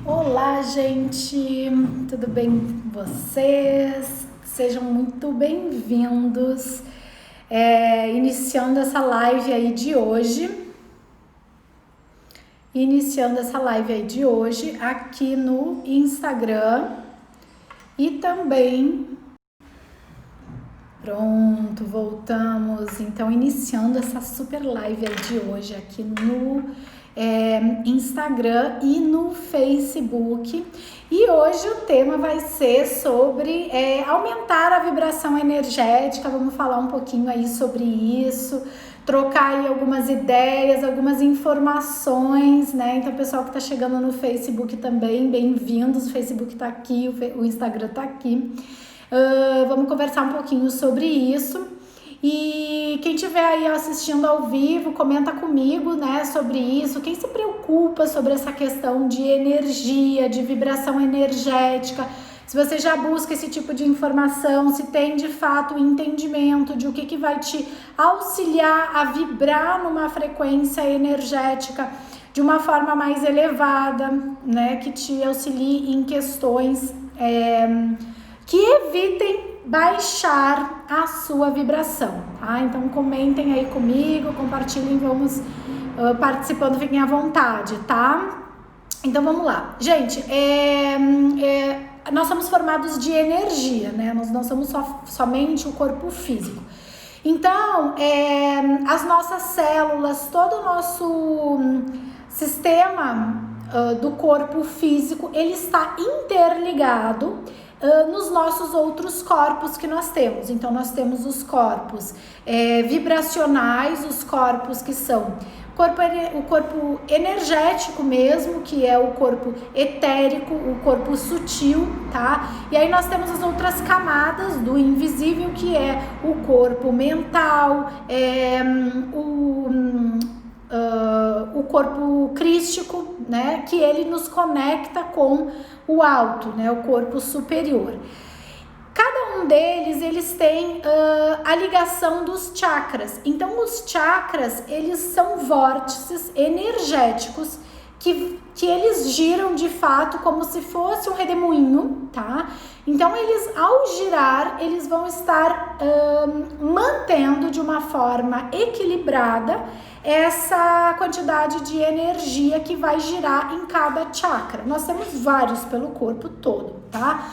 Olá, gente! Tudo bem com vocês? Sejam muito bem-vindos. Iniciando essa live aí de hoje, aqui no Instagram e também... Pronto, voltamos. Então, iniciando essa super live aí de hoje aqui no Instagram e no Facebook. E hoje o tema vai ser sobre aumentar a vibração energética. Vamos falar um pouquinho aí sobre isso, trocar aí algumas ideias, algumas informações, né? Então, pessoal que tá chegando no Facebook também, bem-vindos. O Facebook tá aqui, o Instagram tá aqui. Vamos conversar um pouquinho sobre isso. E quem estiver aí assistindo ao vivo, comenta comigo, né, sobre isso. Quem se preocupa sobre essa questão de energia, de vibração energética, se você já busca esse tipo de informação, se tem de fato o entendimento de o que vai te auxiliar a vibrar numa frequência energética de uma forma mais elevada, né, que te auxilie em questões que evitem baixar a sua vibração, tá? Então comentem aí comigo, compartilhem, vamos participando, fiquem à vontade, tá? Então vamos lá. Gente, nós somos formados de energia, né? Nós não somos somente o corpo físico. Então, as nossas células, todo o nosso sistema do corpo físico, ele está interligado nos nossos outros corpos que nós temos. Então nós temos os corpos vibracionais, os corpos que são o corpo energético mesmo, que é o corpo etérico, o corpo sutil, tá? E aí nós temos as outras camadas do invisível, que é o corpo mental, o corpo crístico, né, que ele nos conecta com o alto, né, o corpo superior. Cada um deles, eles têm a ligação dos chakras. Então, os chakras, eles são vórtices energéticos que eles giram de fato como se fosse um redemoinho, tá? Então, eles, ao girar, eles vão estar mantendo de uma forma equilibrada essa quantidade de energia que vai girar em cada chakra. Nós temos vários pelo corpo todo, tá?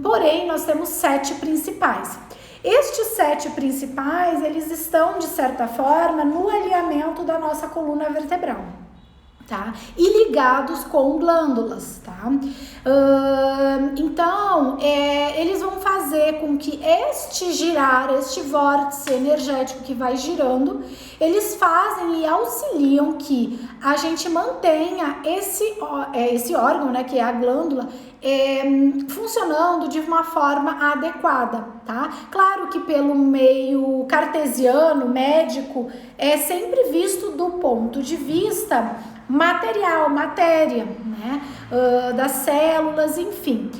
Porém, nós temos 7 principais. Estes 7 principais, eles estão, de certa forma, no alinhamento da nossa coluna vertebral, tá? E ligados com glândulas, tá? Então, eles vão fazer com que este vórtice energético que vai girando, eles fazem e auxiliam que a gente mantenha esse órgão, né, que é a glândula, funcionando de uma forma adequada, tá? Claro que pelo meio cartesiano, médico, é sempre visto do ponto de vista material, matéria, né? Das células, enfim.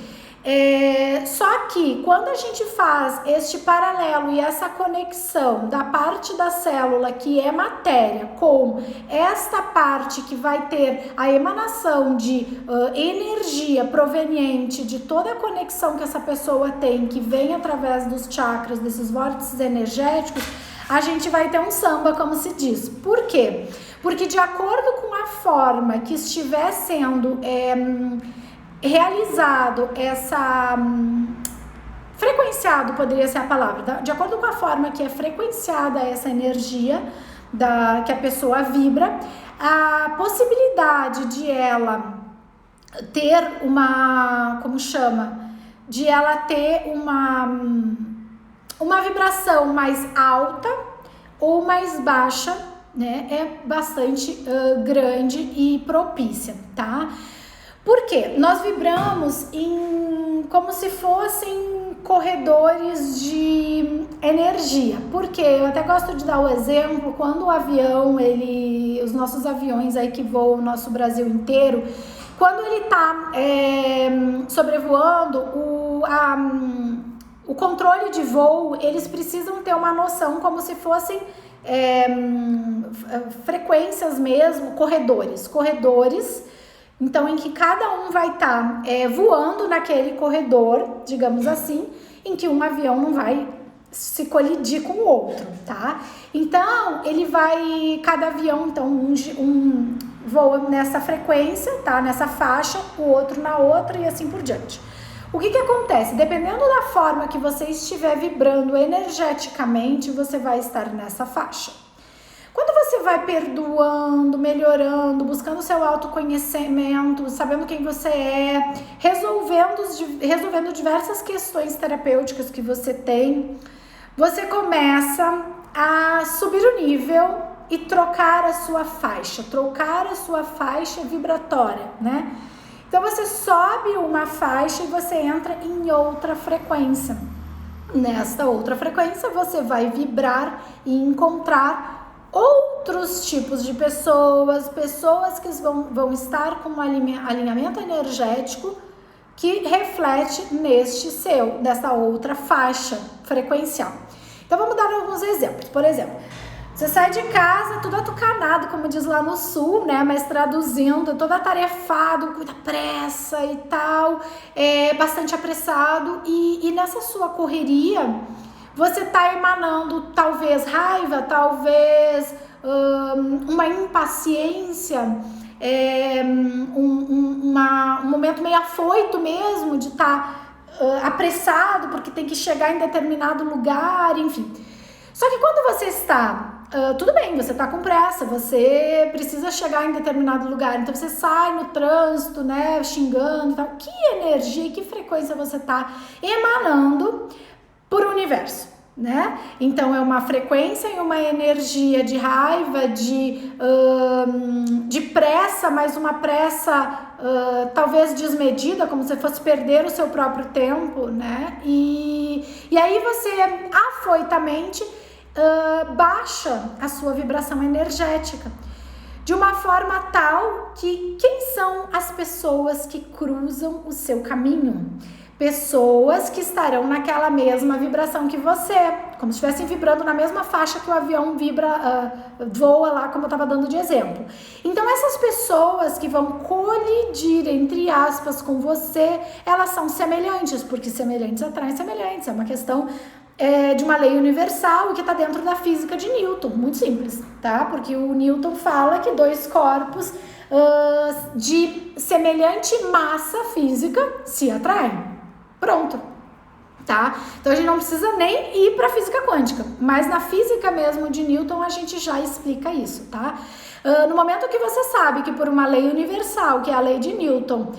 Só que quando a gente faz este paralelo e essa conexão da parte da célula que é matéria com esta parte que vai ter a emanação de energia proveniente de toda a conexão que essa pessoa tem, que vem através dos chakras, desses vórtices energéticos, a gente vai ter um samba, como se diz. Por quê? Porque de acordo com a forma que estiver sendo realizado frequenciado, poderia ser a palavra, de acordo com a forma que é frequenciada essa energia que a pessoa vibra, a possibilidade de ela ter de ela ter uma vibração mais alta ou mais baixa, né, é bastante grande e propícia, tá? Por quê? Nós vibramos como se fossem corredores de energia. Por quê? Eu até gosto de dar o exemplo, quando o avião, os nossos aviões aí que voam o nosso Brasil inteiro, quando ele tá sobrevoando, o controle de voo, eles precisam ter uma noção como se fossem frequências mesmo, corredores então em que cada um vai estar voando naquele corredor, digamos assim, em que um avião não vai se colidir com o outro, tá? Então, cada avião, então, um voa nessa frequência, tá? Nessa faixa, o outro na outra e assim por diante. O que acontece? Dependendo da forma que você estiver vibrando energeticamente, você vai estar nessa faixa. Quando você vai perdoando, melhorando, buscando seu autoconhecimento, sabendo quem você é, resolvendo diversas questões terapêuticas que você tem, você começa a subir o nível e trocar a sua faixa vibratória, né? Então você sobe uma faixa e você entra em outra frequência. Nesta outra frequência você vai vibrar e encontrar outros tipos de pessoas que vão estar com um alinhamento energético que reflete nesta outra faixa frequencial. Então vamos dar alguns exemplos. Por exemplo, você sai de casa tudo atucanado, como diz lá no sul, né? Mas traduzindo, todo atarefado, com muita pressa e tal, bastante apressado. E nessa sua correria, você tá emanando talvez raiva, talvez uma impaciência, um momento meio afoito mesmo, de estar apressado, porque tem que chegar em determinado lugar, enfim. Só que quando você está... tudo bem, você tá com pressa, você precisa chegar em determinado lugar, então você sai no trânsito, né, xingando e tal. Que energia, que frequência você tá emanando por universo, né? Então é uma frequência e uma energia de raiva, de pressa, mas uma pressa talvez desmedida, como se fosse perder o seu próprio tempo, né? E aí você afoitamente baixa a sua vibração energética de uma forma tal que quem são as pessoas que cruzam o seu caminho? Pessoas que estarão naquela mesma vibração que você, como se estivessem vibrando na mesma faixa que o avião voa lá, como eu estava dando de exemplo. Então essas pessoas que vão colidir, entre aspas, com você, elas são semelhantes, porque semelhantes atraem semelhantes, é uma questão de uma lei universal e que está dentro da física de Newton, muito simples, tá? Porque o Newton fala que dois corpos de semelhante massa física se atraem. Pronto, tá? Então a gente não precisa nem ir para a física quântica, mas na física mesmo de Newton a gente já explica isso, tá? No momento que você sabe que por uma lei universal, que é a lei de Newton,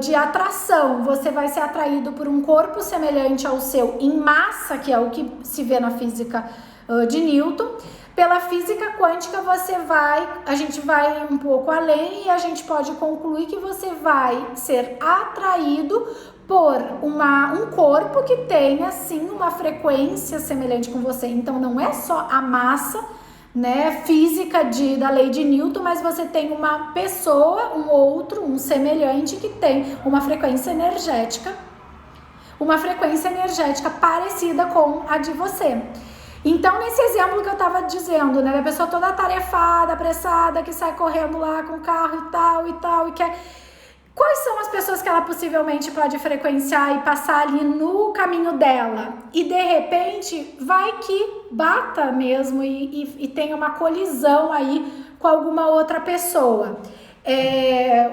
de atração, você vai ser atraído por um corpo semelhante ao seu em massa, que é o que se vê na física de Newton. Pela física quântica a gente vai um pouco além e a gente pode concluir que você vai ser atraído por um corpo que tem assim uma frequência semelhante com você. Então não é só a massa, né, física da lei de Newton, mas você tem uma pessoa, um semelhante que tem uma frequência energética parecida com a de você. Então, nesse exemplo que eu tava dizendo, né, a pessoa toda atarefada, apressada, que sai correndo lá com o carro e tal, e quer... Quais são as pessoas que ela possivelmente pode frequenciar e passar ali no caminho dela? E de repente vai que bata mesmo e tenha uma colisão aí com alguma outra pessoa,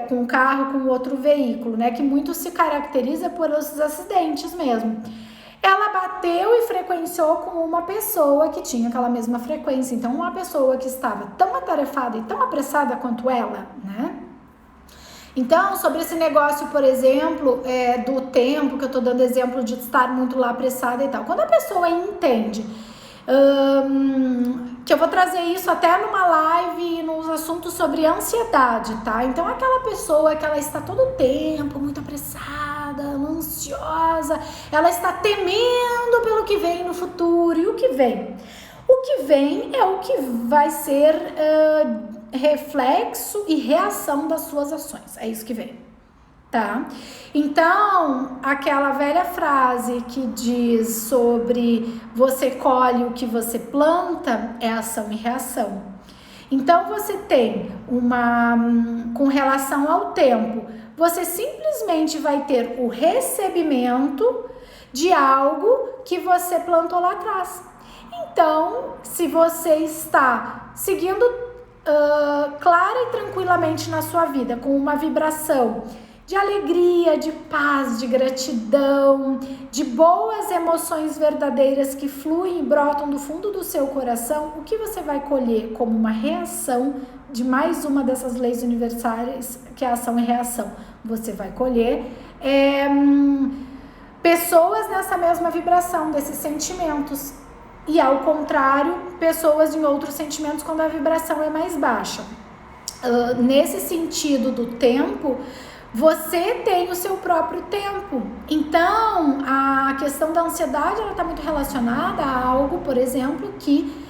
com um carro, com outro veículo, né? Que muito se caracteriza por esses acidentes mesmo. Ela bateu e frequenciou com uma pessoa que tinha aquela mesma frequência. Então, uma pessoa que estava tão atarefada e tão apressada quanto ela, né? Então, sobre esse negócio, por exemplo, do tempo, que eu tô dando exemplo de estar muito lá apressada e tal. Quando a pessoa entende, que eu vou trazer isso até numa live, nos assuntos sobre ansiedade, tá? Então, aquela pessoa que ela está todo o tempo muito apressada, ansiosa, ela está temendo pelo que vem no futuro. E o que vem? O que vem é o que vai ser... reflexo e reação das suas ações, é isso que vem, tá? Então, aquela velha frase que diz sobre você colhe o que você planta é ação e reação. Então você tem com relação ao tempo, você simplesmente vai ter o recebimento de algo que você plantou lá atrás. Então, se você está seguindo clara e tranquilamente na sua vida, com uma vibração de alegria, de paz, de gratidão, de boas emoções verdadeiras que fluem e brotam do fundo do seu coração, o que você vai colher como uma reação de mais uma dessas leis universais, que é ação e reação? Você vai colher pessoas nessa mesma vibração, desses sentimentos. E ao contrário, pessoas em outros sentimentos quando a vibração é mais baixa. Nesse sentido do tempo, você tem o seu próprio tempo. Então, a questão da ansiedade, ela está muito relacionada a algo, por exemplo, que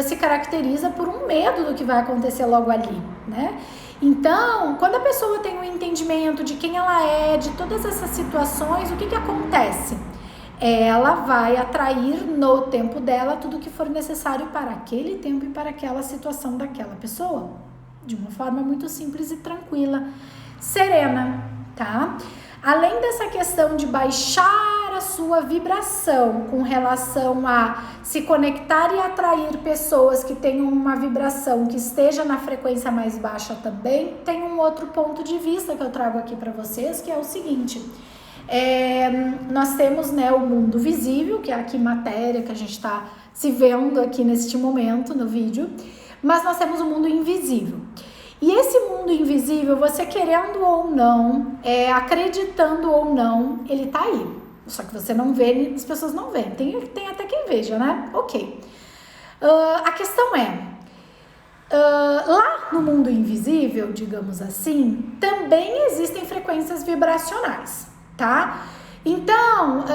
se caracteriza por um medo do que vai acontecer logo ali, né? Então, quando a pessoa tem um entendimento de quem ela é, de todas essas situações, o que acontece? Ela vai atrair no tempo dela tudo que for necessário para aquele tempo e para aquela situação daquela pessoa, de uma forma muito simples e tranquila, serena, tá? Além dessa questão de baixar a sua vibração com relação a se conectar e atrair pessoas que tenham uma vibração que esteja na frequência mais baixa também, tem um outro ponto de vista que eu trago aqui para vocês, que é o seguinte: nós temos, né, o mundo visível, que é aqui matéria que a gente está se vendo aqui neste momento no vídeo, mas nós temos o mundo invisível. E esse mundo invisível, você querendo ou não, acreditando ou não, ele tá aí. Só que você não vê, as pessoas não veem. Tem até quem veja, né? Ok. A questão lá no mundo invisível, digamos assim, também existem frequências vibracionais, tá? Então,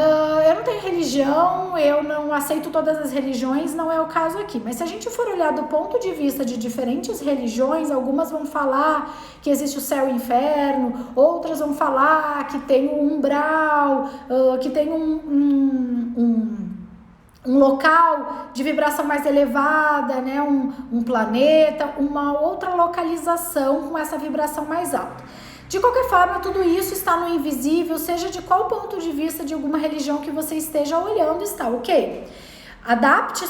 eu não tenho religião, eu não aceito todas as religiões, não é o caso aqui. Mas se a gente for olhar do ponto de vista de diferentes religiões, algumas vão falar que existe o céu e o inferno, outras vão falar que tem um umbral, que tem um local de vibração mais elevada, né? Um planeta, uma outra localização com essa vibração mais alta. De qualquer forma, tudo isso está no invisível, seja de qual ponto de vista de alguma religião que você esteja olhando, está ok. Adapte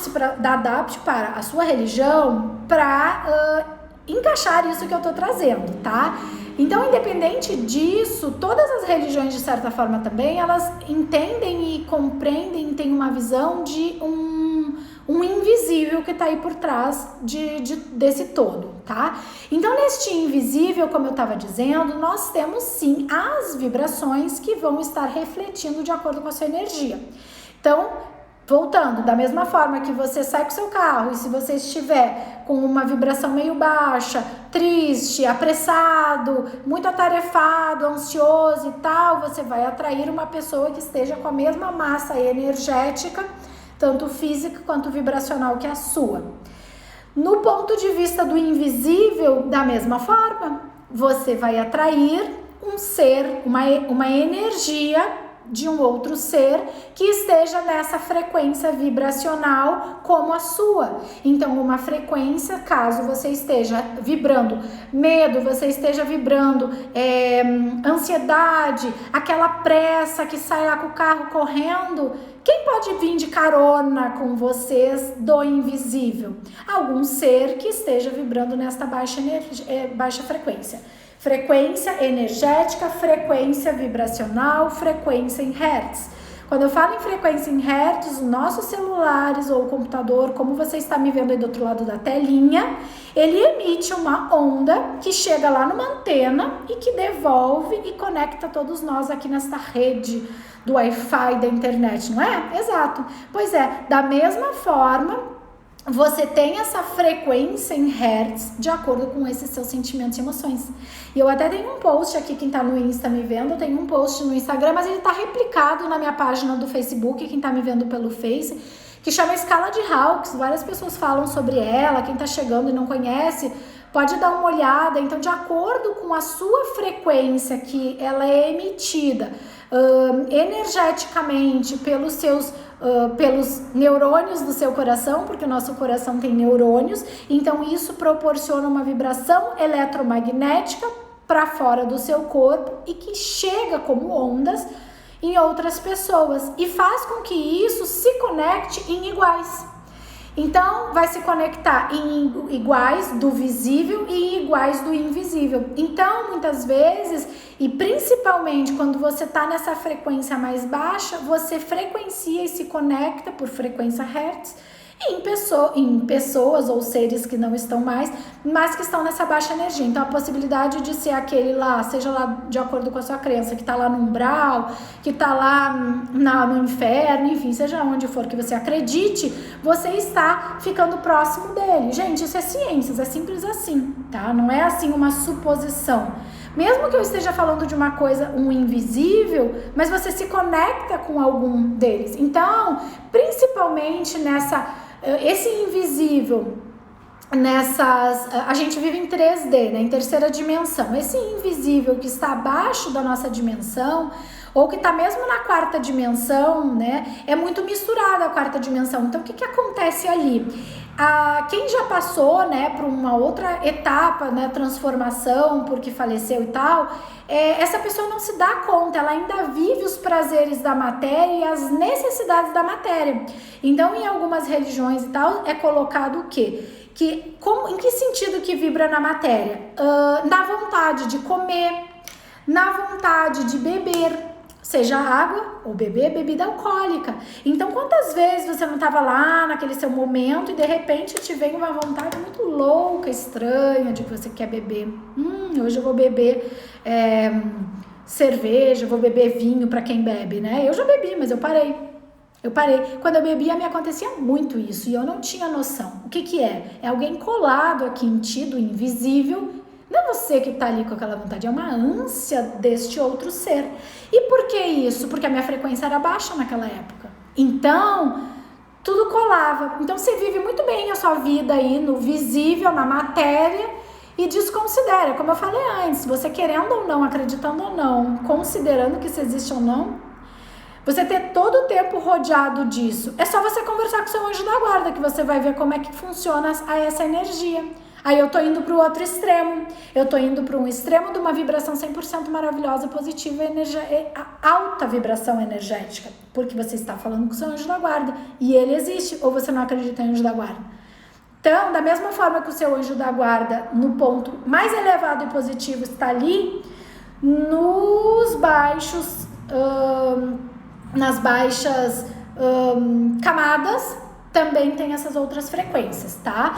para a sua religião para encaixar isso que eu estou trazendo, tá? Então, independente disso, todas as religiões, de certa forma também, elas entendem e compreendem, têm uma visão de um invisível que está aí por trás desse todo, tá? Então, neste invisível, como eu estava dizendo, nós temos sim as vibrações que vão estar refletindo de acordo com a sua energia. Então, voltando, da mesma forma que você sai com o seu carro e se você estiver com uma vibração meio baixa, triste, apressado, muito atarefado, ansioso e tal, você vai atrair uma pessoa que esteja com a mesma massa energética, tanto física quanto vibracional que a sua. No ponto de vista do invisível, da mesma forma, você vai atrair um ser, uma energia de um outro ser que esteja nessa frequência vibracional como a sua. Então, uma frequência, caso você esteja vibrando medo, você esteja vibrando ansiedade, aquela pressa que sai lá com o carro correndo, quem pode vir de carona com vocês do invisível? Algum ser que esteja vibrando nesta baixa frequência. Frequência energética, frequência vibracional, frequência em hertz. Quando eu falo em frequência em hertz, os nossos celulares ou o computador, como você está me vendo aí do outro lado da telinha, ele emite uma onda que chega lá numa antena e que devolve e conecta todos nós aqui nesta rede do Wi-Fi da internet, não é? Exato. Pois é, da mesma forma, você tem essa frequência em hertz de acordo com esses seus sentimentos e emoções. E eu até tenho um post aqui, quem tá no Insta me vendo, eu tenho um post no Instagram, mas ele tá replicado na minha página do Facebook, quem tá me vendo pelo Face, que chama Escala de Hawkes. Várias pessoas falam sobre ela, quem tá chegando e não conhece, pode dar uma olhada. Então, de acordo com a sua frequência que ela é emitida energeticamente pelos seus pelos neurônios do seu coração, porque o nosso coração tem neurônios, então isso proporciona uma vibração eletromagnética para fora do seu corpo e que chega como ondas em outras pessoas e faz com que isso se conecte em iguais. Então, vai se conectar em iguais do visível e em iguais do invisível. Então, muitas vezes, e principalmente quando você está nessa frequência mais baixa, você frequencia e se conecta por frequência Hertz em pessoas ou seres que não estão mais, mas que estão nessa baixa energia. Então, a possibilidade de ser aquele lá, seja lá de acordo com a sua crença, que está lá no umbral, que está lá no inferno, enfim, seja onde for que você acredite, você está ficando próximo dele. Gente, isso é ciências, é simples assim, tá? Não é assim uma suposição. Mesmo que eu esteja falando de uma coisa, um invisível, mas você se conecta com algum deles. Então, principalmente esse invisível, a gente vive em 3D, né, em terceira dimensão. Esse invisível que está abaixo da nossa dimensão, ou que está mesmo na quarta dimensão, né, é muito misturada a quarta dimensão. Então, o que acontece ali? Quem já passou, né, por uma outra etapa, né, transformação, porque faleceu e tal, essa pessoa não se dá conta, ela ainda vive os prazeres da matéria e as necessidades da matéria. Então, em algumas religiões e tal, é colocado o quê? Em que sentido que vibra na matéria? Na vontade de comer, na vontade de beber, seja água ou beber bebida alcoólica. Então, quantas vezes você não estava lá naquele seu momento e de repente te vem uma vontade muito louca, estranha, de que você quer beber. Hoje eu vou beber cerveja, vou beber vinho para quem bebe, né? Eu já bebi, mas eu parei. Quando eu bebia, me acontecia muito isso e eu não tinha noção. O que é? É alguém colado aqui em ti, do invisível. Não é você que está ali com aquela vontade, é uma ânsia deste outro ser. E por que isso? Porque a minha frequência era baixa naquela época. Então, tudo colava. Então, você vive muito bem a sua vida aí no visível, na matéria, e desconsidera. Como eu falei antes, você querendo ou não, acreditando ou não, considerando que isso existe ou não, você ter todo o tempo rodeado disso. É só você conversar com o seu anjo da guarda, que você vai ver como é que funciona essa energia. Aí eu tô indo pro outro extremo, eu tô indo para um extremo de uma vibração 100% maravilhosa, positiva, alta vibração energética, porque você está falando com o seu anjo da guarda, e ele existe, ou você não acredita em anjo da guarda. Então, da mesma forma que o seu anjo da guarda, no ponto mais elevado e positivo, está ali, nos baixos, nas baixas camadas, também tem essas outras frequências, tá?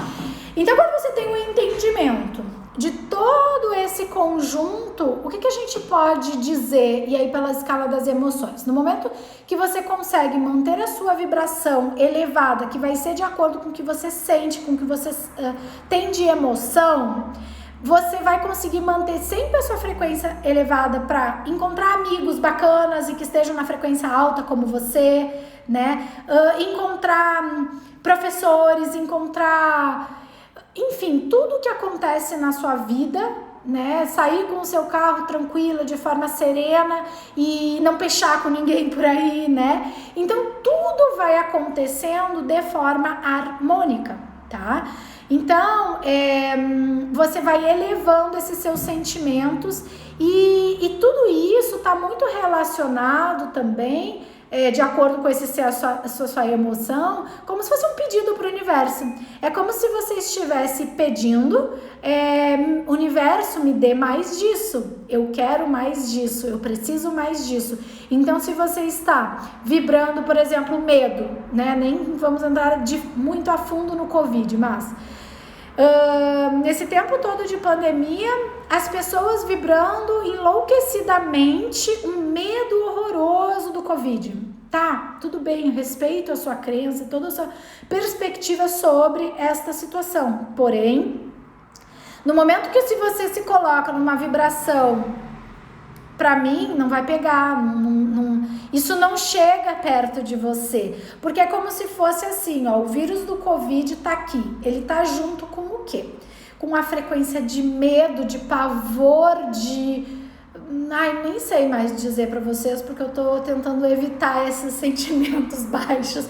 Então, quando você tem um entendimento de todo esse conjunto, o que a gente pode dizer, e aí pela escala das emoções? No momento que você consegue manter a sua vibração elevada, que vai ser de acordo com o que você sente, com o que você tem de emoção, você vai conseguir manter sempre a sua frequência elevada para encontrar amigos bacanas e que estejam na frequência alta como você, né? Encontrar professores, enfim, tudo que acontece na sua vida, né? Sair com o seu carro tranquila, de forma serena e não pechar com ninguém por aí, né? Então, tudo vai acontecendo de forma harmônica, tá? Então, você vai elevando esses seus sentimentos e tudo isso está muito relacionado também, de acordo com a sua emoção, como se fosse um pedido para o universo. É como se você estivesse pedindo, universo, me dê mais disso, eu quero mais disso, eu preciso mais disso. Então, se você está vibrando, por exemplo, medo, né? Nem vamos entrar muito a fundo no Covid, mas nesse tempo todo de pandemia, as pessoas vibrando enlouquecidamente um medo horroroso do Covid. Tá, tudo bem, eu respeito a sua crença, toda a sua perspectiva sobre esta situação. Porém, no momento que se você se coloca numa vibração, pra mim, não vai pegar, isso não chega perto de você, porque é como se fosse assim, ó, o vírus do Covid tá aqui, ele tá junto com o quê? Com a frequência de medo, de pavor, de nem sei mais dizer para vocês, porque eu tô tentando evitar esses sentimentos baixos.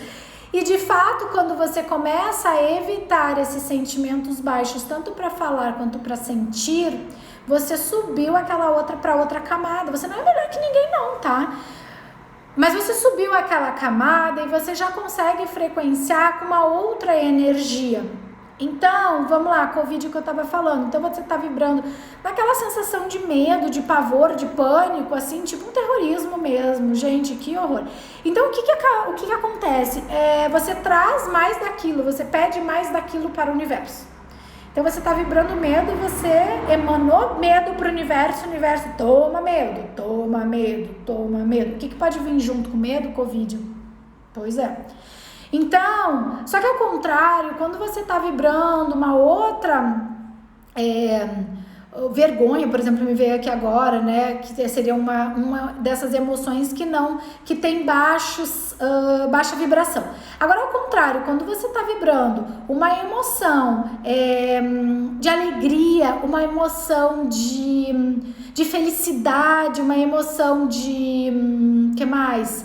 E de fato, quando você começa a evitar esses sentimentos baixos, tanto para falar quanto para sentir, você subiu para outra camada. Você não é melhor que ninguém não, tá? Mas você subiu aquela camada e você já consegue frequenciar com uma outra energia. Então, vamos lá, Covid que eu tava falando. Então você tá vibrando naquela sensação de medo, de pavor, de pânico, assim, tipo um terrorismo mesmo. Gente, que horror. Então, o que acontece? Você traz mais daquilo, você pede mais daquilo para o universo. Então você tá vibrando medo, você emanou medo pro universo, o universo toma medo, toma medo, toma medo. O que pode vir junto com medo? Covid. Pois é. Então, só que ao contrário, quando você está vibrando uma outra vergonha, por exemplo, me veio aqui agora, né, que seria uma dessas emoções que tem baixa vibração. Agora, ao contrário, quando você está vibrando uma emoção de alegria, uma emoção de felicidade, uma emoção que mais?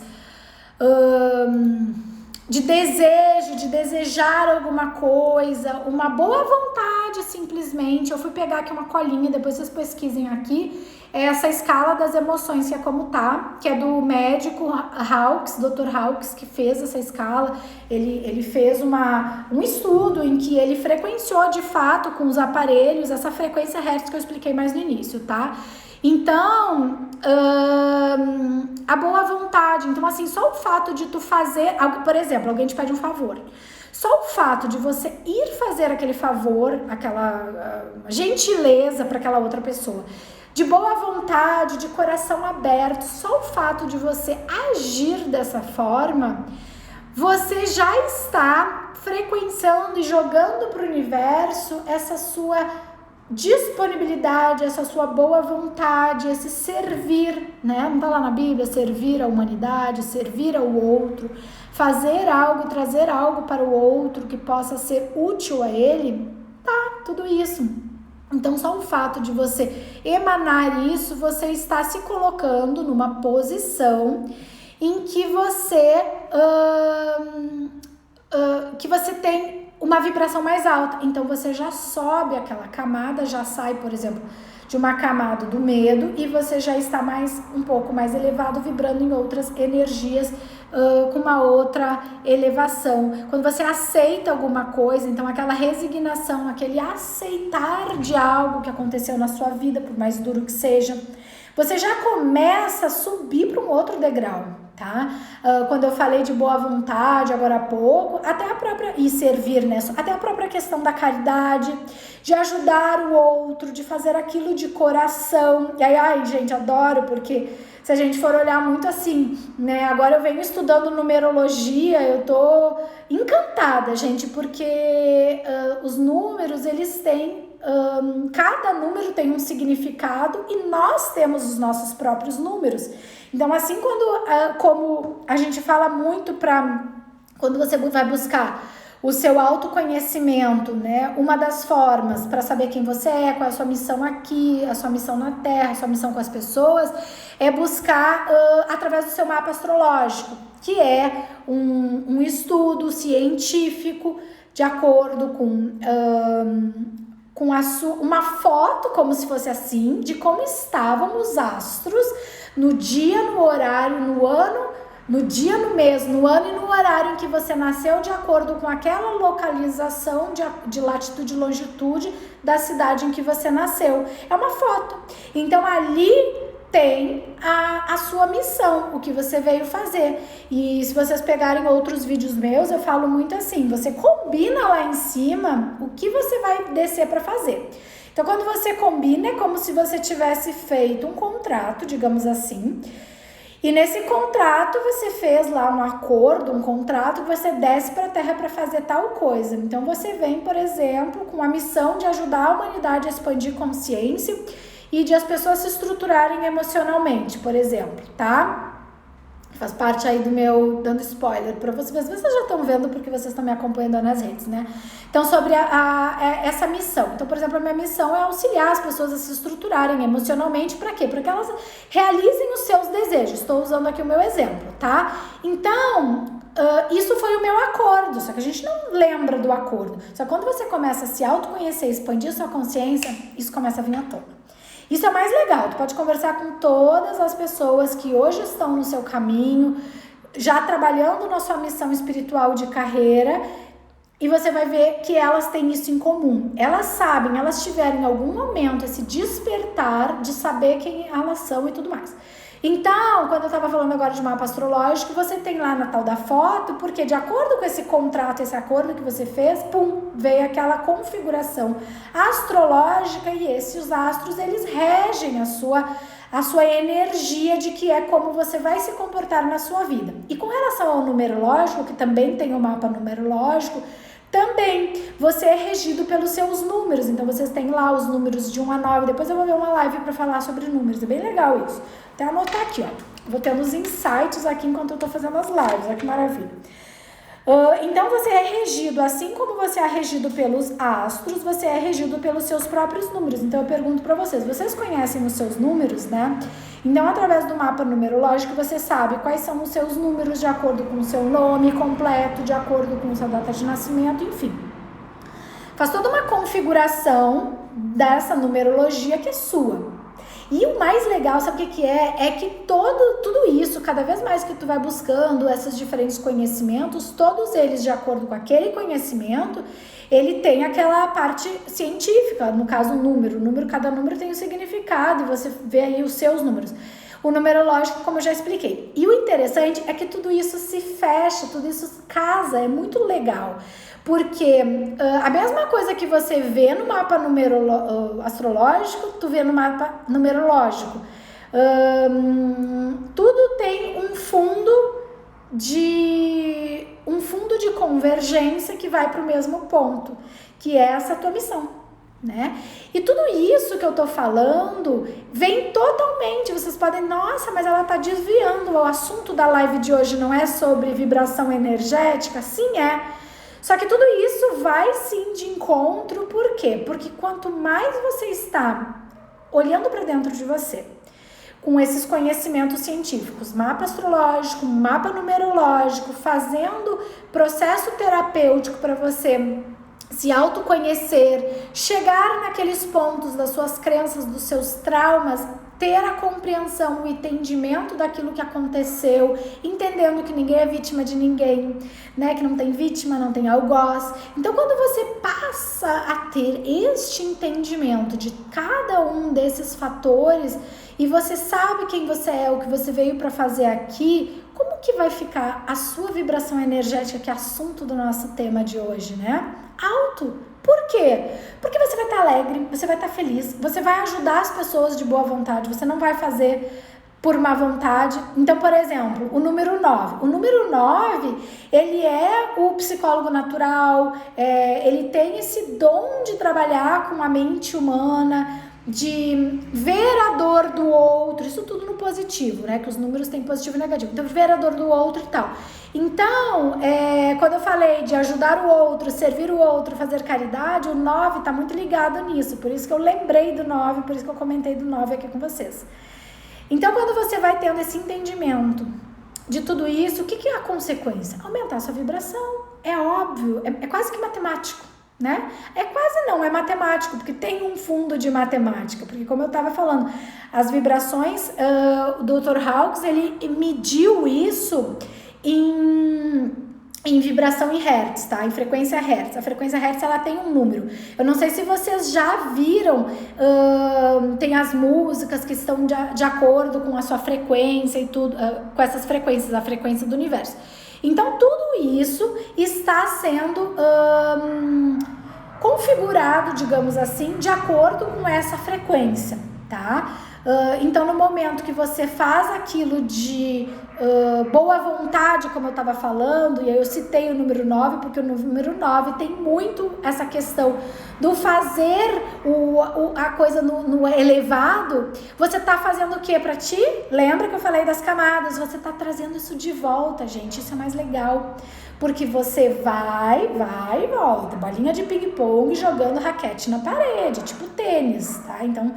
De desejo, de desejar alguma coisa, uma boa vontade simplesmente. Eu fui pegar aqui uma colinha, depois vocês pesquisem aqui, essa escala das emoções, que é como tá, que é do médico Hawkes, Dr. Hawkes, que fez essa escala. Ele fez um estudo em que ele frequenciou de fato com os aparelhos essa frequência Hertz que eu expliquei mais no início, tá? Então, a boa vontade, então assim, só o fato de tu fazer, por exemplo, alguém te pede um favor, só o fato de você ir fazer aquele favor, aquela gentileza para aquela outra pessoa, de boa vontade, de coração aberto, só o fato de você agir dessa forma, você já está frequenciando e jogando para o universo essa sua disponibilidade, essa sua boa vontade, esse servir, né? Não tá lá na Bíblia, servir a humanidade, servir ao outro, fazer algo, trazer algo para o outro que possa ser útil a ele, tá? Tudo isso. Então, só o fato de você emanar isso, você está se colocando numa posição em que você tem uma vibração mais alta, então você já sobe aquela camada, já sai, por exemplo, de uma camada do medo e você já está um pouco mais elevado, vibrando em outras energias, com uma outra elevação. Quando você aceita alguma coisa, então aquela resignação, aquele aceitar de algo que aconteceu na sua vida, por mais duro que seja, você já começa a subir para um outro degrau, tá? Quando eu falei de boa vontade agora há pouco, e servir, né? Até a própria questão da caridade, de ajudar o outro, de fazer aquilo de coração. E aí, gente, adoro, porque se a gente for olhar muito assim, né? Agora eu venho estudando numerologia, eu tô encantada, gente, porque os números, eles têm cada número tem um significado e nós temos os nossos próprios números. Então, assim, como a gente fala muito quando você vai buscar o seu autoconhecimento, né? Uma das formas para saber quem você é, qual é a sua missão aqui, a sua missão na Terra, a sua missão com as pessoas, é buscar através do seu mapa astrológico, que é um estudo científico de acordo com uma foto, como se fosse assim, de como estavam os astros no dia, no horário, no ano, no dia, no mês, no ano e no horário em que você nasceu, de acordo com aquela localização de latitude e longitude da cidade em que você nasceu. É uma foto. Então, ali tem a sua missão, o que você veio fazer. E se vocês pegarem outros vídeos meus, eu falo muito assim, você combina lá em cima o que você vai descer para fazer. Então, quando você combina, é como se você tivesse feito um contrato, digamos assim, e nesse contrato você fez lá um acordo, um contrato que você desce para a Terra para fazer tal coisa. Então, você vem, por exemplo, com a missão de ajudar a humanidade a expandir consciência e de as pessoas se estruturarem emocionalmente, por exemplo, tá? Faz parte aí do meu, dando spoiler para vocês já estão vendo porque vocês estão me acompanhando nas redes, né? Então, sobre essa missão. Então, por exemplo, a minha missão é auxiliar as pessoas a se estruturarem emocionalmente. Para quê? Para que elas realizem os seus desejos. Estou usando aqui o meu exemplo, tá? Então, isso foi o meu acordo, só que a gente não lembra do acordo. Só que quando você começa a se autoconhecer, expandir sua consciência, isso começa a vir à tona. Isso é mais legal, tu pode conversar com todas as pessoas que hoje estão no seu caminho, já trabalhando na sua missão espiritual de carreira, e você vai ver que elas têm isso em comum. Elas sabem, elas tiveram em algum momento esse despertar de saber quem elas são e tudo mais. Então, quando eu estava falando agora de mapa astrológico, você tem lá na tal da foto, porque de acordo com esse contrato, esse acordo que você fez, pum, veio aquela configuração astrológica e esses astros, eles regem a sua energia de que é como você vai se comportar na sua vida. E com relação ao numerológico, que também tem o mapa numerológico, também você é regido pelos seus números. Então vocês têm lá os números de 1 a 9. Depois eu vou ver uma live para falar sobre números, é bem legal isso. Até anotar aqui, ó. Vou tendo os insights aqui enquanto eu tô fazendo as lives, olha que maravilha. Então você é regido, assim como você é regido pelos astros, você é regido pelos seus próprios números. Então eu pergunto para vocês conhecem os seus números, né? Então através do mapa numerológico você sabe quais são os seus números de acordo com o seu nome completo, de acordo com a sua data de nascimento, enfim. Faz toda uma configuração dessa numerologia que é sua. E o mais legal, sabe o que é? É que tudo isso, cada vez mais que tu vai buscando esses diferentes conhecimentos, todos eles de acordo com aquele conhecimento, ele tem aquela parte científica, no caso cada número tem um significado e você vê aí os seus números. O numerológico, como eu já expliquei. E o interessante é que tudo isso se fecha, tudo isso casa, é muito legal. Porque a mesma coisa que você vê no mapa astrológico, tu vê no mapa numerológico. Tudo tem um fundo de convergência que vai para o mesmo ponto, que é essa tua missão, né? E tudo isso que eu tô falando vem totalmente, vocês podem, nossa, mas ela tá desviando, o assunto da live de hoje não é sobre vibração energética? Sim, é. Só que tudo isso vai sim de encontro, por quê? Porque quanto mais você está olhando para dentro de você, com esses conhecimentos científicos, mapa astrológico, mapa numerológico, fazendo processo terapêutico para você se autoconhecer, chegar naqueles pontos das suas crenças, dos seus traumas, ter a compreensão, o entendimento daquilo que aconteceu, entendendo que ninguém é vítima de ninguém, né? Que não tem vítima, não tem algoz. Então, quando você passa a ter este entendimento de cada um desses fatores e você sabe quem você é, o que você veio para fazer aqui, como que vai ficar a sua vibração energética, que é assunto do nosso tema de hoje, né? Alto. Por quê? Porque você vai estar alegre, você vai estar feliz, você vai ajudar as pessoas de boa vontade, você não vai fazer por má vontade. Então, por exemplo, o número 9. O número 9, ele é o psicólogo natural, ele tem esse dom de trabalhar com a mente humana, de ver a dor do outro, isso tudo no positivo, né? Que os números têm positivo e negativo. Então, ver a dor do outro e tal. Então, quando eu falei de ajudar o outro, servir o outro, fazer caridade, o 9 tá muito ligado nisso. Por isso que eu lembrei do 9, por isso que eu comentei do 9 aqui com vocês. Então, quando você vai tendo esse entendimento de tudo isso, o que é a consequência? Aumentar a sua vibração. É óbvio, é quase que matemático, né? É quase não, é matemático, porque tem um fundo de matemática, porque como eu estava falando, as vibrações, o Dr. Hawkes, ele mediu isso em vibração em hertz, tá? Em frequência hertz. A frequência hertz, ela tem um número. Eu não sei se vocês já viram, tem as músicas que estão de acordo com a sua frequência e tudo, com essas frequências, a frequência do universo. Então, tudo isso está sendo configurado, digamos assim, de acordo com essa frequência, tá? Então, no momento que você faz aquilo de boa vontade, como eu estava falando, e aí eu citei o número 9, porque o número 9 tem muito essa questão do fazer a coisa no elevado. Você está fazendo o que para ti? Lembra que eu falei das camadas? Você está trazendo isso de volta, gente. Isso é mais legal. Porque você vai e volta. Bolinha de ping-pong jogando raquete na parede, tipo tênis, tá? Então,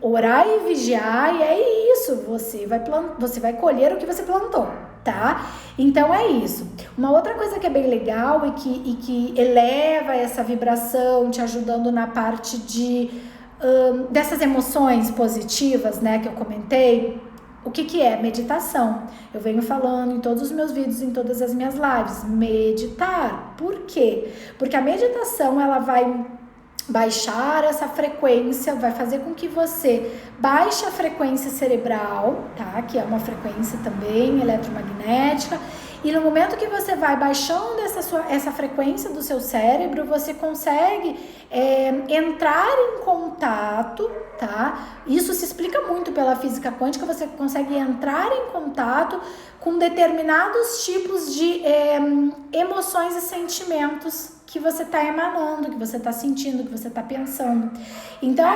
orar e vigiar, e é isso. Você vai colher o que você plantou, tá? Então, é isso. Uma outra coisa que é bem legal e que eleva essa vibração, te ajudando na parte dessas emoções positivas, né, que eu comentei. O que é? Meditação. Eu venho falando em todos os meus vídeos, em todas as minhas lives. Meditar. Por quê? Porque a meditação, ela vai baixar essa frequência, vai fazer com que você baixe a frequência cerebral, tá? Que é uma frequência também eletromagnética. E no momento que você vai baixando essa frequência do seu cérebro, você consegue entrar em contato, tá? Isso se explica muito pela física quântica. Você consegue entrar em contato com determinados tipos de emoções e sentimentos que você está emanando, que você está sentindo, que você está pensando. Então,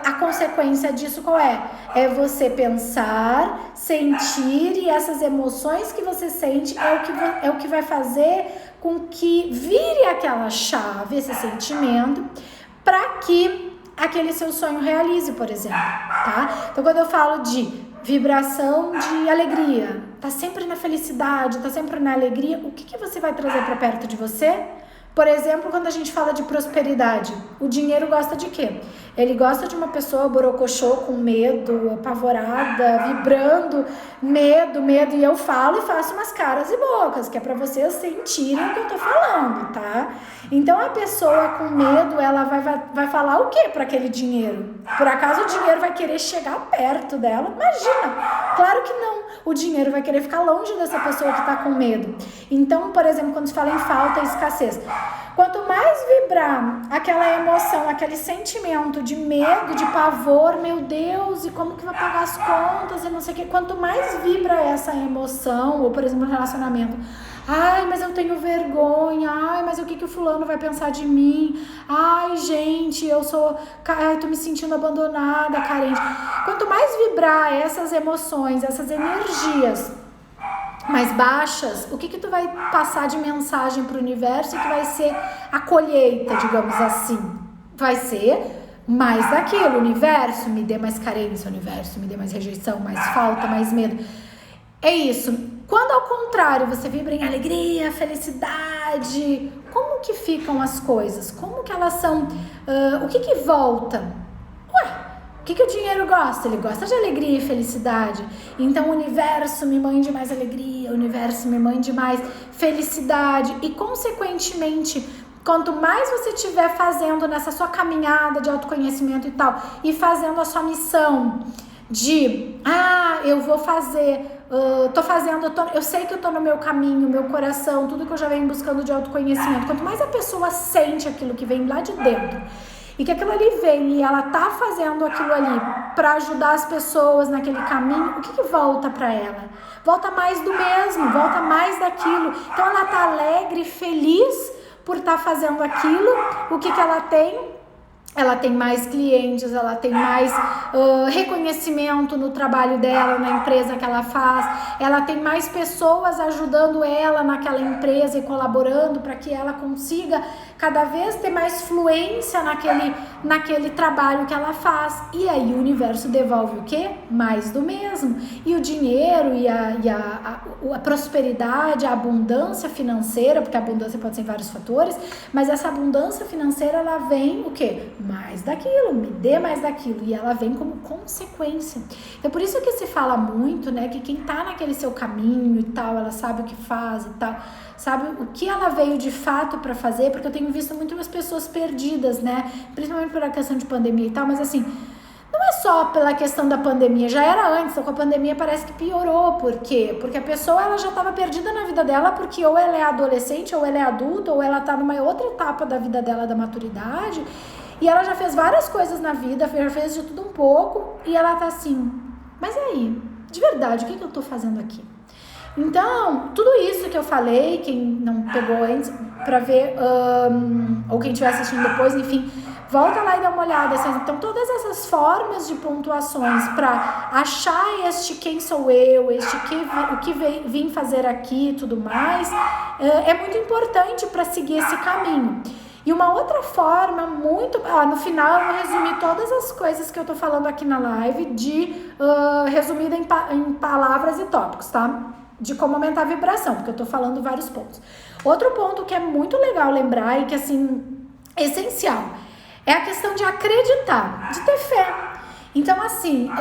a consequência disso qual é? É você pensar, sentir, e essas emoções que você sente é o que vai fazer com que vire aquela chave, esse sentimento, para que aquele seu sonho realize, por exemplo, tá? Então, quando eu falo de vibração de alegria, tá sempre na felicidade, tá sempre na alegria, o que você vai trazer para perto de você? Por exemplo, quando a gente fala de prosperidade, o dinheiro gosta de quê? Ele gosta de uma pessoa borocochô, com medo, apavorada, vibrando, medo, e eu falo e faço umas caras e bocas, que é pra vocês sentirem o que eu tô falando, tá? Então, a pessoa com medo, ela vai falar o quê para aquele dinheiro? Por acaso o dinheiro vai querer chegar perto dela? Imagina! Claro que não. O dinheiro vai querer ficar longe dessa pessoa que tá com medo. Então, por exemplo, quando se fala em falta e escassez, quanto mais vibrar aquela emoção, aquele sentimento de medo, de pavor, meu Deus, e como que vai pagar as contas e não sei o que, quanto mais vibra essa emoção, ou por exemplo, um relacionamento, ai, mas eu tenho vergonha, ai, mas o que o fulano vai pensar de mim, ai, gente, tô me sentindo abandonada, carente. Quanto mais vibrar essas emoções, essas energias mais baixas, o que tu vai passar de mensagem para o universo e que vai ser a colheita, digamos assim? Vai ser mais daquilo. Universo, me dê mais carência, universo, me dê mais rejeição, mais falta, mais medo. É isso. Quando ao contrário, você vibra em alegria, felicidade, como que ficam as coisas? Como que elas são? O que volta? O que o dinheiro gosta? Ele gosta de alegria e felicidade. Então o universo me mande mais alegria, o universo me mande mais felicidade. E consequentemente, quanto mais você estiver fazendo nessa sua caminhada de autoconhecimento e tal, e fazendo a sua missão de, eu vou fazer, eu sei que eu tô no meu caminho, meu coração, tudo que eu já venho buscando de autoconhecimento. Quanto mais a pessoa sente aquilo que vem lá de dentro, e que aquilo ali vem e ela tá fazendo aquilo ali para ajudar as pessoas naquele caminho, o que volta para ela? Volta mais do mesmo, volta mais daquilo. Então ela tá alegre, feliz por estar fazendo aquilo. O que ela tem? Ela tem mais clientes, ela tem mais reconhecimento no trabalho dela, na empresa que ela faz, ela tem mais pessoas ajudando ela naquela empresa e colaborando para que ela consiga cada vez ter mais fluência naquele trabalho que ela faz. E aí o universo devolve o quê? Mais do mesmo. E o dinheiro e a prosperidade, a abundância financeira, porque a abundância pode ser em vários fatores, mas essa abundância financeira, ela vem o quê? Mais daquilo, me dê mais daquilo, e ela vem como consequência. Então por isso que se fala muito, né, que quem tá naquele seu caminho e tal, ela sabe o que faz e tal, sabe o que ela veio de fato para fazer, porque eu tenho visto muitas pessoas perdidas, né, principalmente pela questão de pandemia e tal, mas assim, não é só pela questão da pandemia, já era antes, só com a pandemia parece que piorou. Por quê? Porque a pessoa, ela já estava perdida na vida dela, porque ou ela é adolescente, ou ela é adulta, ou ela está numa outra etapa da vida dela, da maturidade, e ela já fez várias coisas na vida, já fez de tudo um pouco, e ela tá assim, mas aí, de verdade, o que eu tô fazendo aqui? Então, tudo isso que eu falei, quem não pegou antes pra ver, ou quem estiver assistindo depois, enfim, volta lá e dá uma olhada. Então, todas essas formas de pontuações para achar quem sou eu, o que vim fazer aqui e tudo mais, é muito importante para seguir esse caminho. E uma outra forma muito... no final eu vou resumir todas as coisas que eu tô falando aqui na live, resumida em palavras e tópicos, tá? De como aumentar a vibração, porque eu tô falando vários pontos. Outro ponto que é muito legal lembrar e que, assim, é essencial, é a questão de acreditar, de ter fé. Então, assim,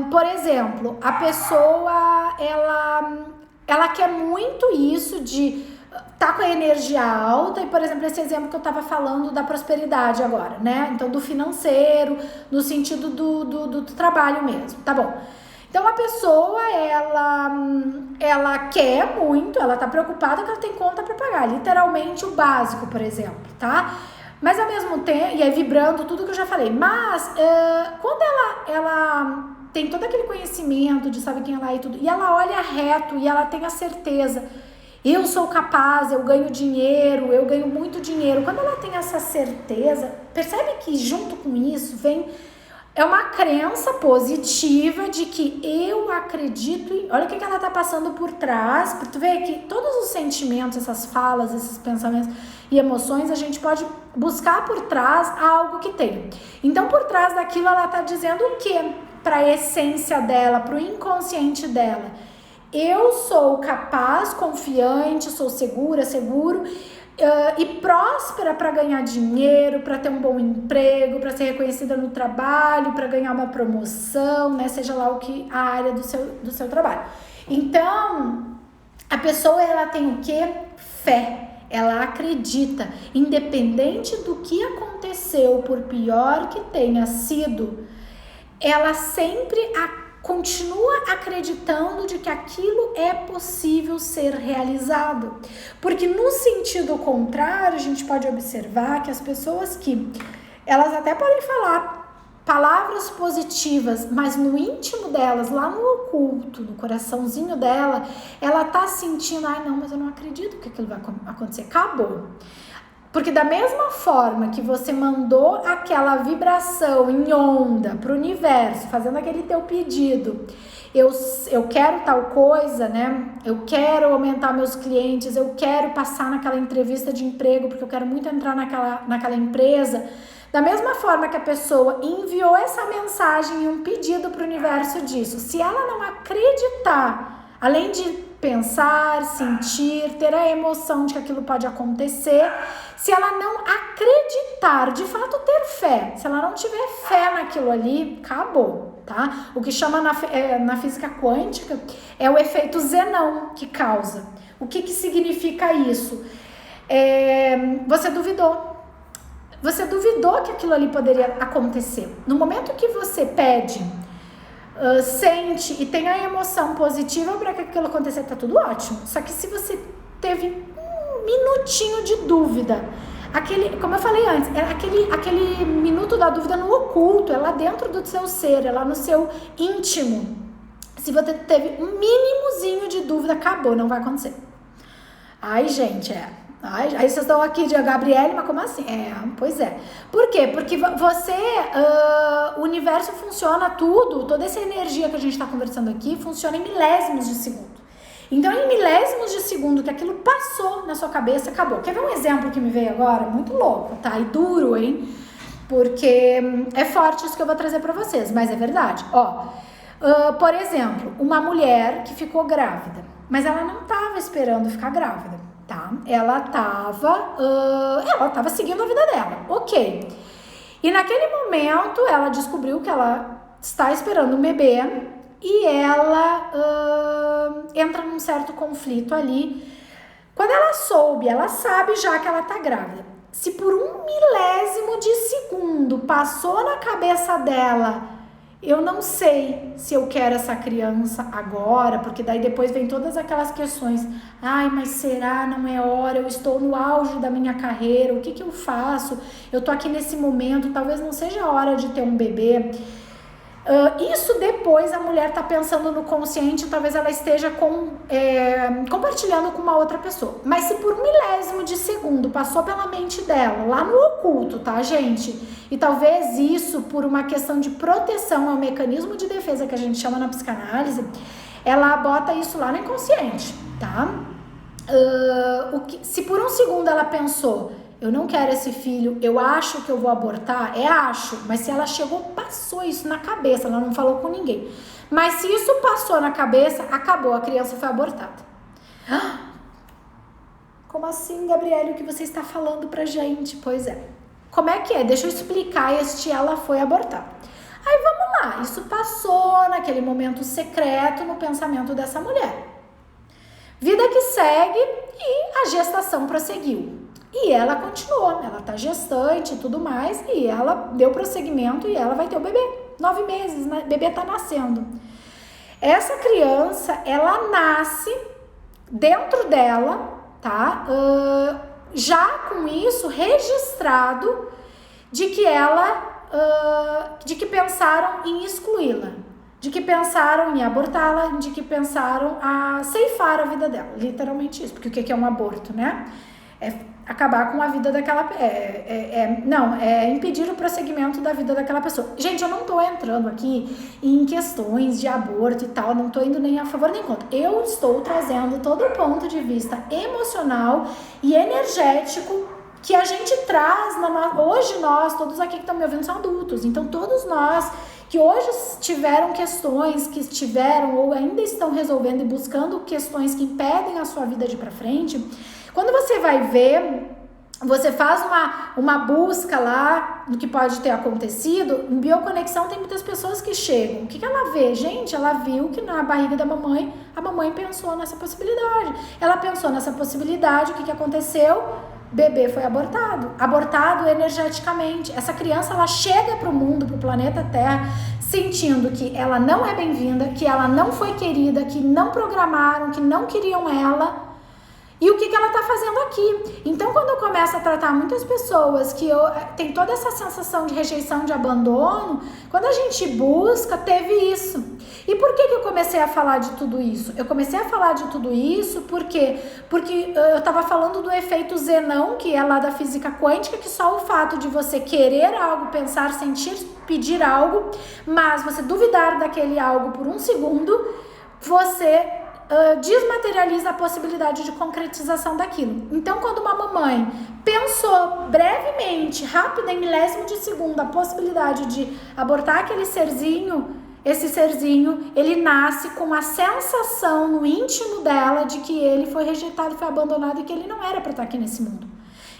por exemplo, a pessoa, ela quer muito isso de tá com a energia alta, e, por exemplo, esse exemplo que eu tava falando da prosperidade agora, né? Então, do financeiro, no sentido do trabalho mesmo, tá bom? Então, a pessoa, ela quer muito, ela tá preocupada que ela tem conta para pagar, literalmente o básico, por exemplo, tá? Mas, ao mesmo tempo, e aí vibrando tudo que eu já falei, mas quando ela tem todo aquele conhecimento de saber quem ela é e tudo, e ela olha reto e ela tem a certeza, eu sou capaz, eu ganho dinheiro, eu ganho muito dinheiro. Quando ela tem essa certeza, percebe que junto com isso vem... É uma crença positiva de que eu acredito em... Olha o que ela tá passando por trás. Pra tu ver que todos os sentimentos, essas falas, esses pensamentos e emoções, a gente pode buscar por trás algo que tem. Então, por trás daquilo, ela tá dizendo o quê? Para a essência dela, para o inconsciente dela. Eu sou capaz, confiante, sou seguro... e próspera para ganhar dinheiro, para ter um bom emprego, para ser reconhecida no trabalho, para ganhar uma promoção, né? Seja lá a área do seu trabalho. Então, a pessoa, ela tem o quê? Fé. Ela acredita, independente do que aconteceu, por pior que tenha sido, ela sempre continua acreditando de que aquilo é possível ser realizado. Porque no sentido contrário, a gente pode observar que as pessoas que elas até podem falar palavras positivas, mas no íntimo delas, lá no oculto, no coraçãozinho dela, ela tá sentindo, ai não, mas eu não acredito que aquilo vai acontecer, acabou. Porque da mesma forma que você mandou aquela vibração em onda para o universo, fazendo aquele teu pedido, eu quero tal coisa, né? Eu quero aumentar meus clientes, eu quero passar naquela entrevista de emprego, porque eu quero muito entrar naquela empresa. Da mesma forma que a pessoa enviou essa mensagem e um pedido para o universo disso, se ela não acreditar, além de pensar, sentir, ter a emoção de que aquilo pode acontecer, se ela não acreditar, de fato ter fé, se ela não tiver fé naquilo ali, acabou, tá? O que chama na física quântica é o efeito Zenão que causa. O que significa isso? Você duvidou. Você duvidou que aquilo ali poderia acontecer. No momento que você pede, sente e tem a emoção positiva para que aquilo aconteça, tá tudo ótimo. Só que se você teve um minutinho de dúvida, como eu falei antes, é aquele minuto da dúvida no oculto, é lá dentro do seu ser, é lá no seu íntimo. Se você teve um mínimozinho de dúvida, acabou, não vai acontecer. Ai, gente, aí vocês estão aqui de Gabriele, mas como assim? Pois é. Por quê? Porque o universo funciona toda essa energia que a gente está conversando aqui, funciona em milésimos de segundo. Então, em milésimos de segundo que aquilo passou na sua cabeça, acabou. Quer ver um exemplo que me veio agora? Muito louco, tá? E duro, hein? Porque é forte isso que eu vou trazer para vocês, mas é verdade. Por exemplo, uma mulher que ficou grávida, mas ela não estava esperando ficar grávida. Tá? Ela tava seguindo a vida dela, ok. E naquele momento ela descobriu que ela está esperando um bebê e ela entra num certo conflito ali. Quando ela sabe já que ela tá grávida. Se por um milésimo de segundo passou na cabeça dela, eu não sei se eu quero essa criança agora, porque daí depois vem todas aquelas questões. Ai, mas será? Não é hora? Eu estou no auge da minha carreira, o que eu faço? Eu tô aqui nesse momento, talvez não seja a hora de ter um bebê. Isso depois a mulher tá pensando no consciente, talvez ela esteja compartilhando com uma outra pessoa. Mas se por milésimo de segundo passou pela mente dela, lá no oculto, tá, gente? E talvez isso, por uma questão de proteção, é um mecanismo de defesa que a gente chama na psicanálise, ela bota isso lá no inconsciente, tá? Se por um segundo ela pensou, eu não quero esse filho, eu acho que eu vou abortar, acho, mas se ela passou isso na cabeça, ela não falou com ninguém, mas se isso passou na cabeça, acabou, a criança foi abortada. Como assim, Gabriele, o que você está falando pra gente? Pois é, como é que é? Deixa eu explicar ela foi abortada. Aí vamos lá, isso passou naquele momento secreto no pensamento dessa mulher. Vida que segue e a gestação prosseguiu. E ela continuou, ela tá gestante e tudo mais, e ela deu prosseguimento e ela vai ter o bebê. 9 meses, né? O bebê tá nascendo. Essa criança, ela nasce dentro dela, tá? Já com isso registrado de que de que pensaram em excluí-la, de que pensaram em abortá-la, de que pensaram a ceifar a vida dela. Literalmente isso, porque o que é um aborto, né? Acabar com a vida daquela... impedir o prosseguimento da vida daquela pessoa. Gente, eu não tô entrando aqui em questões de aborto e tal, não tô indo nem a favor nem contra. Eu estou trazendo todo o ponto de vista emocional e energético que a gente traz. Hoje todos aqui que estão me ouvindo são adultos, então todos nós que hoje tiveram questões, que estiveram ou ainda estão resolvendo e buscando questões que impedem a sua vida de ir pra frente... Quando você vai ver, você faz uma busca lá do que pode ter acontecido, em bioconexão tem muitas pessoas que chegam. O que ela vê? Gente, ela viu que na barriga da mamãe, a mamãe pensou nessa possibilidade. Ela pensou nessa possibilidade, o que aconteceu? Bebê foi abortado energeticamente. Essa criança, ela chega para o mundo, para o planeta Terra, sentindo que ela não é bem-vinda, que ela não foi querida, que não programaram, que não queriam ela. E o que ela tá fazendo aqui? Então, quando eu começo a tratar muitas pessoas que tem toda essa sensação de rejeição, de abandono, quando a gente busca, teve isso. E por que eu comecei a falar de tudo isso? Eu comecei a falar de tudo isso porque eu tava falando do efeito Zenão, que é lá da física quântica, que só o fato de você querer algo, pensar, sentir, pedir algo, mas você duvidar daquele algo por um segundo, você... desmaterializa a possibilidade de concretização daquilo. Então, quando uma mamãe pensou brevemente, rápida, em milésimo de segundo, a possibilidade de abortar aquele serzinho, esse serzinho, ele nasce com a sensação no íntimo dela de que ele foi rejeitado, foi abandonado e que ele não era para estar aqui nesse mundo.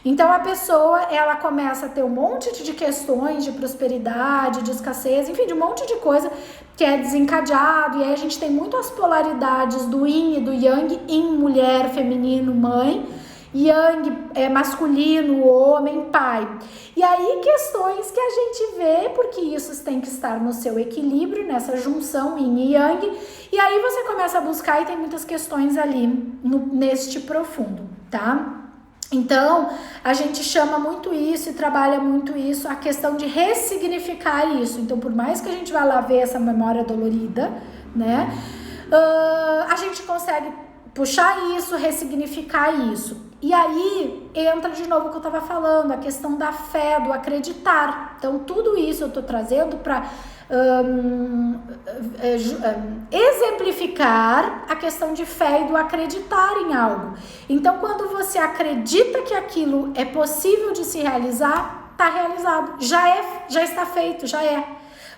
Então a pessoa, ela começa a ter um monte de questões de prosperidade, de escassez, enfim, de um monte de coisa que é desencadeado, e aí a gente tem muito as polaridades do yin e do yang, yin, mulher, feminino, mãe, yang, masculino, homem, pai. E aí questões que a gente vê, porque isso tem que estar no seu equilíbrio, nessa junção yin e yang, e aí você começa a buscar e tem muitas questões ali neste profundo, tá? Então, a gente chama muito isso e trabalha muito isso, a questão de ressignificar isso. Então, por mais que a gente vá lá ver essa memória dolorida, né, a gente consegue puxar isso, ressignificar isso. E aí, entra de novo o que eu estava falando, a questão da fé, do acreditar. Então, tudo isso eu estou trazendo para exemplificar a questão de fé e do acreditar em algo. Então, quando você acredita que aquilo é possível de se realizar, está realizado, já está feito, já é.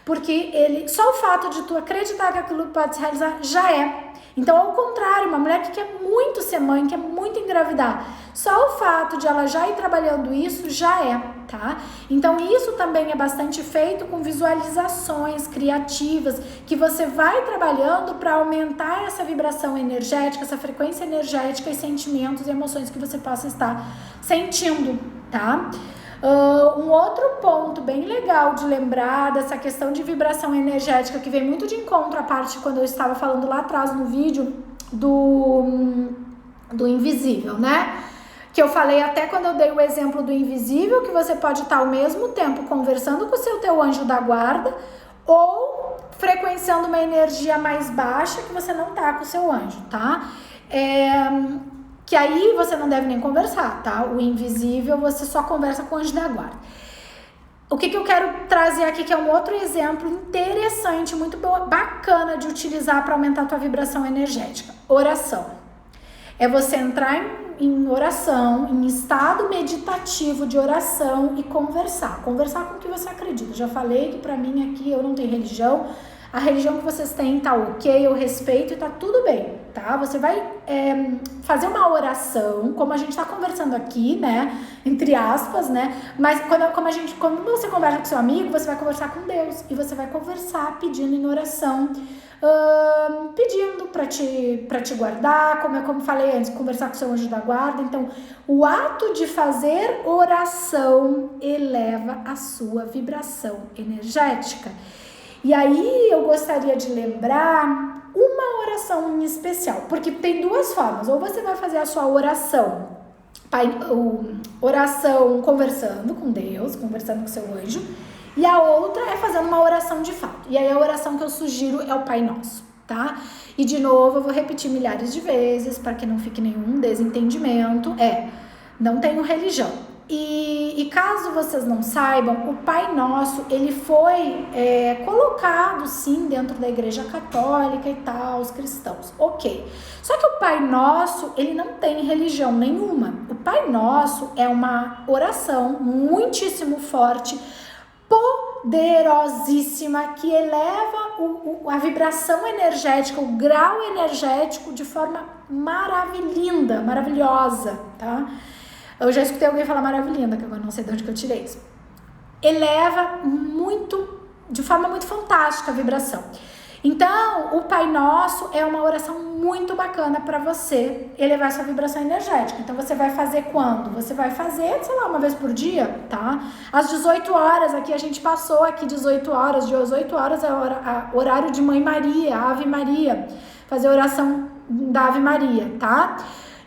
Porque só o fato de tu acreditar que aquilo pode se realizar, já é. Então, ao contrário, uma mulher que quer muito ser mãe, quer muito engravidar, só o fato de ela já ir trabalhando isso, já é, tá? Então, isso também é bastante feito com visualizações criativas, que você vai trabalhando para aumentar essa vibração energética, essa frequência energética e sentimentos e emoções que você possa estar sentindo, tá? Um outro ponto bem legal de lembrar dessa questão de vibração energética, que vem muito de encontro à parte quando eu estava falando lá atrás no vídeo do invisível, né? Que eu falei até quando eu dei o exemplo do invisível, que você pode estar ao mesmo tempo conversando com o seu teu anjo da guarda ou frequenciando uma energia mais baixa que você não tá com o seu anjo, tá? Que aí você não deve nem conversar, tá? O invisível você só conversa com o anjo da guarda. O que eu quero trazer aqui, que é um outro exemplo interessante, muito bacana de utilizar para aumentar a tua vibração energética. Oração. É você entrar em oração, em estado meditativo de oração e conversar. Conversar com o que você acredita. Já falei que pra mim aqui eu não tenho religião. A religião que vocês têm tá ok, eu respeito e tá tudo bem, tá? Você vai fazer uma oração, como a gente tá conversando aqui, né? Entre aspas, né? Mas quando você conversa com seu amigo, você vai conversar com Deus. E você vai conversar pedindo em oração, pedindo para te guardar, como falei antes, conversar com seu anjo da guarda. Então, o ato de fazer oração eleva a sua vibração energética. E aí eu gostaria de lembrar uma oração em especial, porque tem duas formas. Ou você vai fazer a sua oração, oração conversando com Deus, conversando com seu anjo, e a outra é fazendo uma oração de fato. E aí a oração que eu sugiro é o Pai Nosso, tá? E de novo eu vou repetir milhares de vezes para que não fique nenhum desentendimento. Não tenho religião. E caso vocês não saibam, o Pai Nosso, ele foi colocado sim dentro da Igreja Católica e tal, os cristãos, ok. Só que o Pai Nosso, ele não tem religião nenhuma. O Pai Nosso é uma oração muitíssimo forte, poderosíssima, que eleva a vibração energética, o grau energético de forma maravilhosa, tá? Eu já escutei alguém falar maravilhosa, que agora não sei de onde que eu tirei isso. Eleva de forma muito fantástica a vibração. Então, o Pai Nosso é uma oração muito bacana para você elevar sua vibração energética. Então, você vai fazer quando? Você vai fazer, sei lá, uma vez por dia, tá? Às 18 horas, aqui a gente passou aqui 18 horas, de 18 horas é horário de Mãe Maria, Ave Maria. Fazer oração da Ave Maria, tá?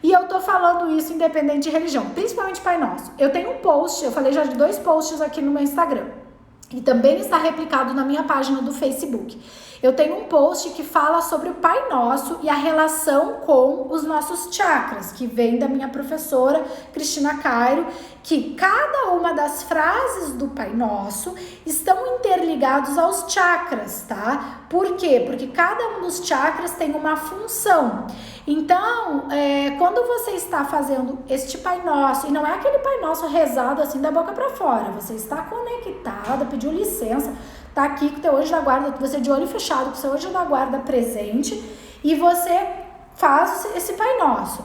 E eu tô falando isso independente de religião, principalmente Pai Nosso. Eu tenho um post, eu falei já de 2 posts aqui no meu Instagram. E também está replicado na minha página do Facebook. Eu tenho um post que fala sobre o Pai Nosso e a relação com os nossos chakras, que vem da minha professora Cristina Cairo, que cada uma das frases do Pai Nosso estão interligados aos chakras, tá? Por quê? Porque cada um dos chakras tem uma função. Então, quando você está fazendo este Pai Nosso, e não é aquele Pai Nosso rezado assim da boca para fora, você está conectada, pediu licença, tá aqui com o teu anjo da guarda, você de olho fechado, com o seu anjo da guarda presente, e você faz esse Pai Nosso.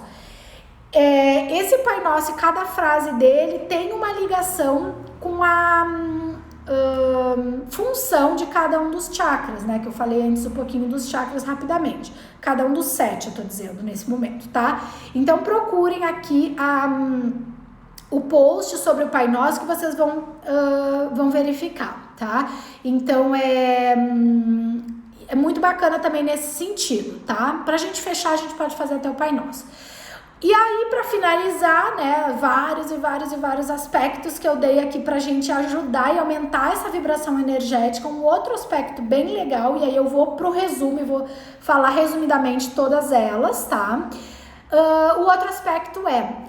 Esse Pai Nosso, e cada frase dele tem uma ligação com a função de cada um dos chakras, né? Que eu falei antes um pouquinho dos chakras rapidamente. Cada um dos 7, eu tô dizendo nesse momento, tá? Então procurem aqui o post sobre o Pai Nosso que vocês vão verificar, tá? Então é muito bacana também nesse sentido, tá? Pra gente fechar, a gente pode fazer até o Pai Nosso. E aí, para finalizar, né, vários aspectos que eu dei aqui pra gente ajudar e aumentar essa vibração energética. Um outro aspecto bem legal, e aí eu vou pro resumo e vou falar resumidamente todas elas, tá? O outro aspecto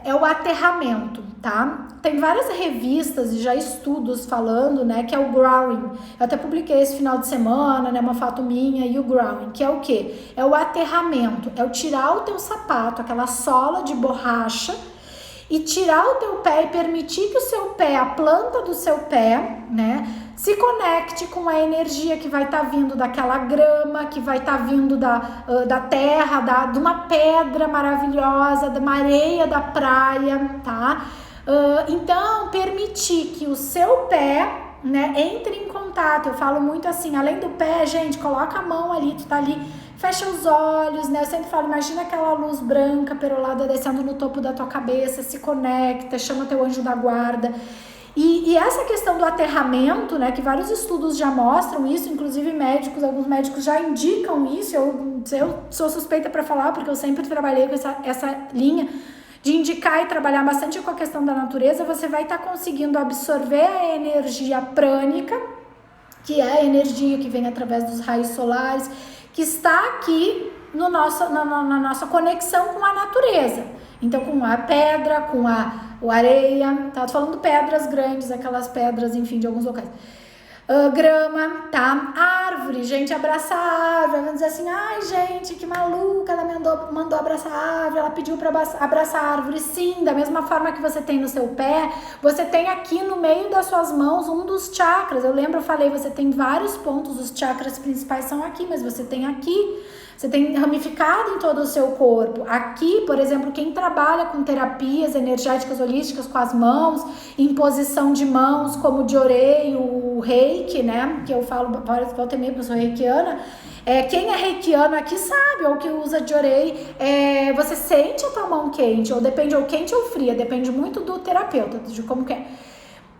é o aterramento, tá? Tem várias revistas e já estudos falando, né, que é o grounding. Eu até publiquei esse final de semana, né, uma foto minha e o grounding, que é o quê? É o aterramento, é o tirar o teu sapato, aquela sola de borracha, e tirar o teu pé e permitir que o seu pé, a planta do seu pé, né, se conecte com a energia que vai estar vindo daquela grama, que vai estar vindo da terra, de uma pedra maravilhosa, de uma areia da praia, tá? Então, permitir que o seu pé, né, entre em contato. Eu falo muito assim, além do pé, gente, coloca a mão ali, tu tá ali, fecha os olhos, né? Eu sempre falo, imagina aquela luz branca perolada descendo no topo da tua cabeça, se conecta, chama teu anjo da guarda. E essa questão do aterramento, né, que vários estudos já mostram isso, inclusive alguns médicos já indicam isso, eu sou suspeita para falar, porque eu sempre trabalhei com essa linha de indicar e trabalhar bastante com a questão da natureza. Você vai estar conseguindo absorver a energia prânica, que é a energia que vem através dos raios solares, que está aqui na nossa conexão com a natureza. Então, com a pedra, com a areia, tá? Tô falando pedras grandes, aquelas pedras, enfim, de alguns locais. Grama, tá? Árvore, gente abraça a árvore, vamos dizer assim, ai gente, que maluca, ela mandou abraçar a árvore, ela pediu para abraçar a árvore. Sim, da mesma forma que você tem no seu pé, você tem aqui no meio das suas mãos um dos chakras. Eu falei, você tem vários pontos, os chakras principais são aqui, mas você tem aqui, você tem ramificado em todo o seu corpo. Aqui, por exemplo, quem trabalha com terapias energéticas holísticas com as mãos, imposição de mãos, como o Jorei, o Reiki, né? Que eu falo volta e meia, porque eu sou reikiana. Quem é reikiano aqui sabe, ou que usa Jorei, você sente a tua mão quente, ou depende, ou quente ou fria, depende muito do terapeuta, de como que é.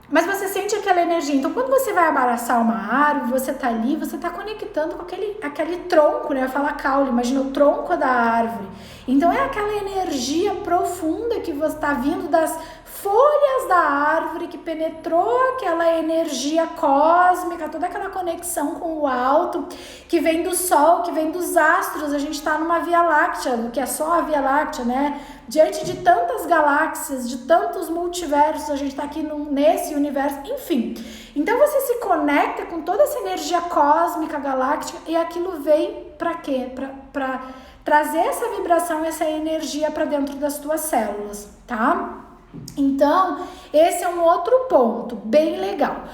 Mas você sente aquela energia. Então, quando você vai abraçar uma árvore, você tá ali, você tá conectando com aquele tronco, né? Eu falo caule, imagina o tronco da árvore. Então, é aquela energia profunda que você tá vindo das folhas da árvore, que penetrou aquela energia cósmica, toda aquela conexão com o alto, que vem do sol, que vem dos astros. A gente tá numa Via Láctea, que é só a Via Láctea, né? Diante de tantas galáxias, de tantos multiversos, a gente tá aqui nesse universo, enfim. Então você se conecta com toda essa energia cósmica, galáctica, e aquilo vem para quê? Para trazer essa vibração, essa energia para dentro das tuas células, tá? Então, esse é um outro ponto bem legal.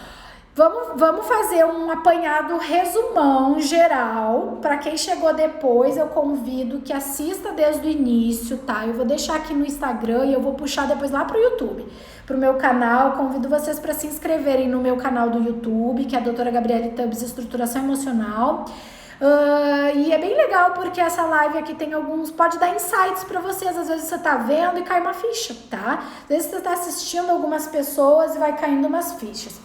Vamos fazer um apanhado resumão geral. Para quem chegou depois, eu convido que assista desde o início, tá? Eu vou deixar aqui no Instagram e eu vou puxar depois lá pro YouTube, pro meu canal. Convido vocês para se inscreverem no meu canal do YouTube, que é a Doutora Gabriele Tubbs Estruturação Emocional. E é bem legal porque essa live aqui tem pode dar insights para vocês. Às vezes você tá vendo e cai uma ficha, tá? Às vezes você tá assistindo algumas pessoas e vai caindo umas fichas.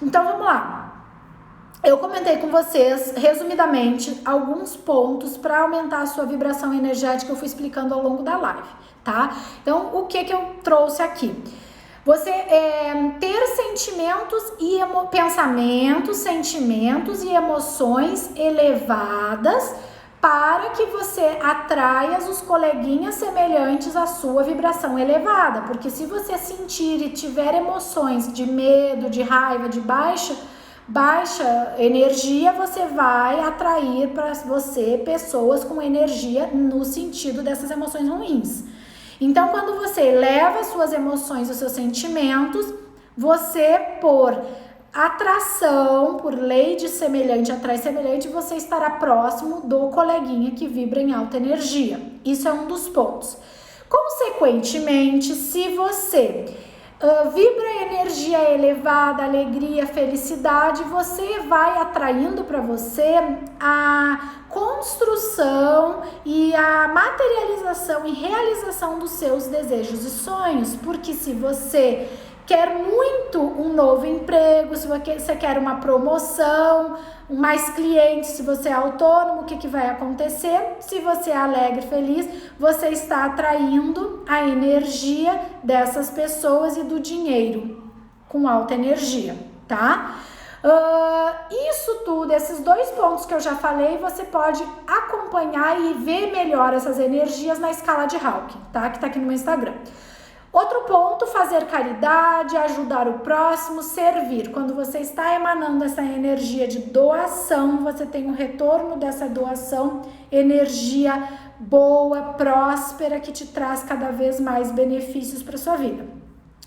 Então vamos lá. Eu comentei com vocês, resumidamente, alguns pontos para aumentar a sua vibração energética. Eu fui explicando ao longo da live, tá? Então, o que eu trouxe aqui? Você ter pensamentos, sentimentos e emoções elevadas para que você atraia os coleguinhas semelhantes à sua vibração elevada. Porque se você sentir e tiver emoções de medo, de raiva, de baixa energia, você vai atrair para você pessoas com energia no sentido dessas emoções ruins. Então, quando você eleva as suas emoções, os seus sentimentos, você, por atração, por lei de semelhante atrai semelhante, você estará próximo do coleguinha que vibra em alta energia. Isso é um dos pontos. Consequentemente, se você vibra energia elevada, alegria, felicidade, você vai atraindo para você a construção e a materialização e realização dos seus desejos e sonhos. Porque se você quer muito um novo emprego, se você quer uma promoção, mais clientes, se você é autônomo, o que vai acontecer? Se você é alegre, feliz, você está atraindo a energia dessas pessoas e do dinheiro com alta energia, tá? Isso tudo, esses dois pontos que eu já falei, você pode acompanhar e ver melhor essas energias na escala de Hawking, tá? Que tá aqui no meu Instagram. Outro ponto, fazer caridade, ajudar o próximo, servir. Quando você está emanando essa energia de doação, você tem um retorno dessa doação, energia boa, próspera, que te traz cada vez mais benefícios para sua vida.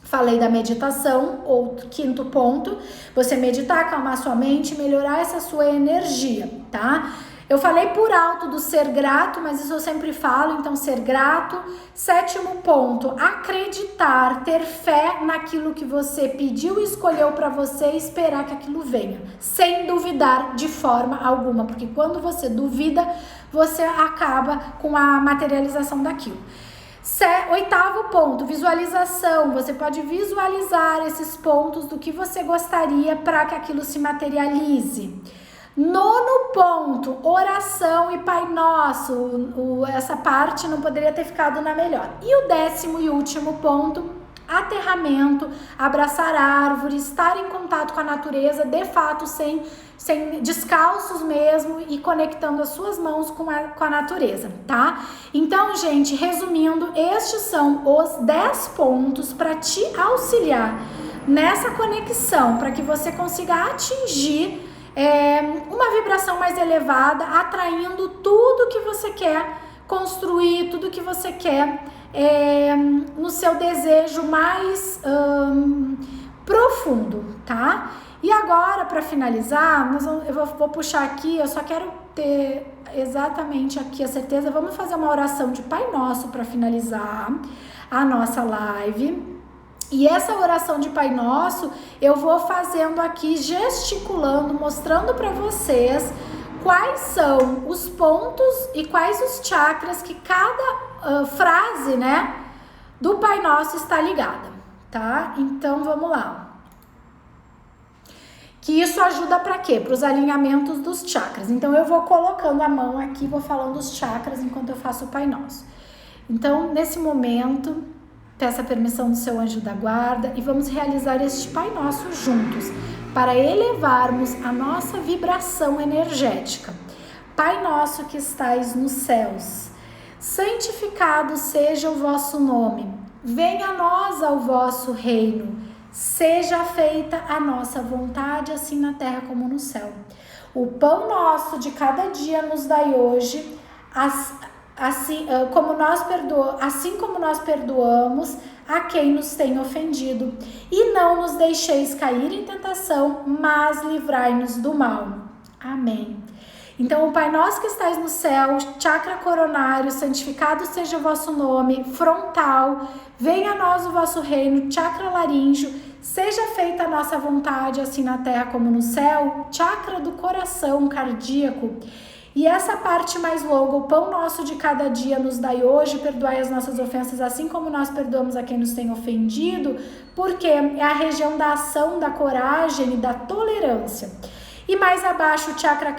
Falei da meditação, outro quinto ponto, você meditar, acalmar sua mente, melhorar essa sua energia, tá? Eu falei por alto do ser grato, mas isso eu sempre falo, então ser grato. Sétimo ponto, acreditar, ter fé naquilo que você pediu e escolheu para você e esperar que aquilo venha, sem duvidar de forma alguma, porque quando você duvida, você acaba com a materialização daquilo. Oitavo ponto, visualização. Você pode visualizar esses pontos do que você gostaria para que aquilo se materialize. Nono ponto, oração e Pai Nosso. Essa parte não poderia ter ficado na melhor. E o 10º e último ponto, aterramento, abraçar árvores, estar em contato com a natureza, de fato, sem descalços mesmo e conectando as suas mãos com a natureza, tá? Então, gente, resumindo, estes são os 10 pontos para te auxiliar nessa conexão, para que você consiga atingir uma vibração mais elevada, atraindo tudo que você quer construir, tudo que você quer no seu desejo mais profundo, tá? E agora, para finalizar, eu vou puxar aqui, eu só quero ter exatamente aqui a certeza. Vamos fazer uma oração de Pai Nosso para finalizar a nossa live. E essa oração de Pai Nosso, eu vou fazendo aqui, gesticulando, mostrando para vocês quais são os pontos e quais os chakras que cada frase, né, do Pai Nosso está ligada, tá? Então, vamos lá. Que isso ajuda para quê? Para os alinhamentos dos chakras. Então, eu vou colocando a mão aqui, vou falando os chakras enquanto eu faço o Pai Nosso. Então, nesse momento, peça a permissão do seu anjo da guarda e vamos realizar este Pai Nosso juntos, para elevarmos a nossa vibração energética. Pai nosso que estais nos céus, santificado seja o vosso nome. Venha a nós ao vosso reino. Seja feita a nossa vontade, assim na terra como no céu. O pão nosso de cada dia nos dai hoje, assim como nós perdoamos a quem nos tem ofendido. E não nos deixeis cair em tentação, mas livrai-nos do mal. Amém. Então, o Pai Nosso que estais no céu, chakra coronário, santificado seja o vosso nome, frontal, venha a nós o vosso reino, chakra laríngeo, seja feita a nossa vontade, assim na terra como no céu, chakra do coração, cardíaco. E essa parte mais longa, o pão nosso de cada dia nos dai hoje, perdoai as nossas ofensas, assim como nós perdoamos a quem nos tem ofendido, porque é a região da ação, da coragem e da tolerância. E mais abaixo o chakra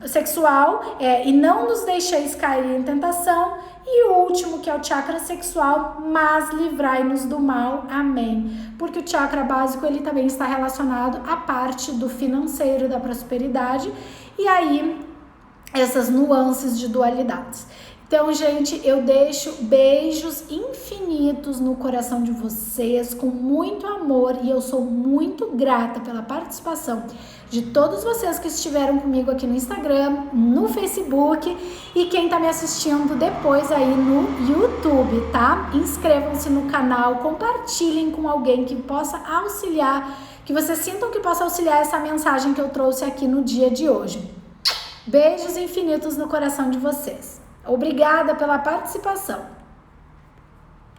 sexual, e não nos deixeis cair em tentação. E o último, que é o chakra sexual, mas livrai-nos do mal. Amém. Porque o chakra básico, ele também está relacionado à parte do financeiro, da prosperidade. E aí, essas nuances de dualidades. Então, gente, eu deixo beijos infinitos no coração de vocês, com muito amor, e eu sou muito grata pela participação de todos vocês que estiveram comigo aqui no Instagram, no Facebook e quem tá me assistindo depois aí no YouTube, tá? Inscrevam-se no canal, compartilhem com alguém que possa auxiliar, que vocês sintam que possa auxiliar essa mensagem que eu trouxe aqui no dia de hoje. Beijos infinitos no coração de vocês. Obrigada pela participação.